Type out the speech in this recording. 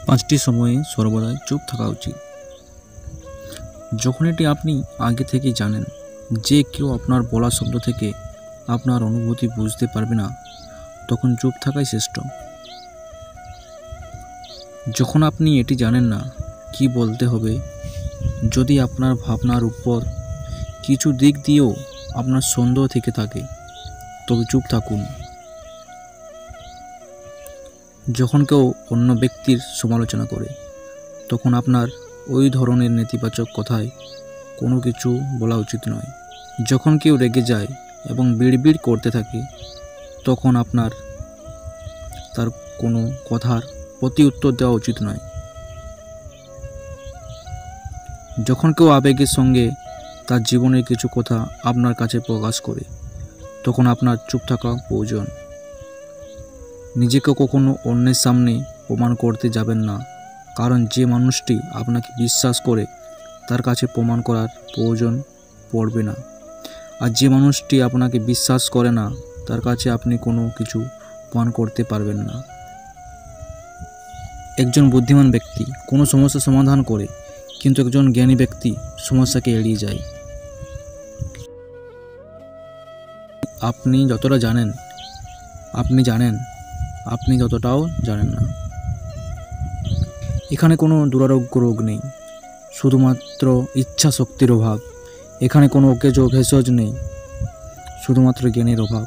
পাঁচটি সময়ে সর্বদাই চুপ থাকা উচিত। যখন এটি আপনি আগে থেকেই জানেন যে কেউ আপনার বলা শব্দ থেকে আপনার অনুভূতি বুঝতে পারবে না, তখন চুপ থাকাই শ্রেষ্ঠ। যখন আপনি এটি জানেন না কি বলতে হবে, যদি আপনার ভাবনার উপর কিছু দিক দিয়েও আপনার সন্দেহ থেকে থাকে, তবে চুপ থাকুন। যখন কেউ অন্য ব্যক্তির সমালোচনা করে, তখন আপনার ওই ধরনের নেতিবাচক কথায় কোনো কিছু বলা উচিত নয়। যখন কেউ রেগে যায় এবং বিড়বিড় করতে থাকে, তখন আপনার তার কোনো কথার প্রতি উত্তর দেওয়া উচিত নয়। যখন কেউ আবেগের সঙ্গে তার জীবনের কিছু কথা আপনার কাছে প্রকাশ করে, তখন আপনার চুপ থাকা প্রয়োজন। নিজেকে কখনো অন্যের সামনে প্রমাণ করতে যাবেন না, কারণ যে মানুষটি আপনাকে বিশ্বাস করে তার কাছে প্রমাণ করার প্রয়োজন পড়বে না, আর যে মানুষটি আপনাকে বিশ্বাস করে না তার কাছে আপনি কোনো কিছু প্রমাণ করতে পারবেন না। একজন বুদ্ধিমান ব্যক্তি কোনো সমস্যা সমাধান করে, কিন্তু একজন জ্ঞানী ব্যক্তি সমস্যাকে এড়িয়ে যায়। আপনি যতটা জানেন, আপনি যতটাও জানেন না। এখানে কোনো দুরারোগ্য রোগ নেই, শুধুমাত্র ইচ্ছা শক্তির অভাব। এখানে কোনো ভেষজ নেই, শুধুমাত্র জ্ঞানের অভাব।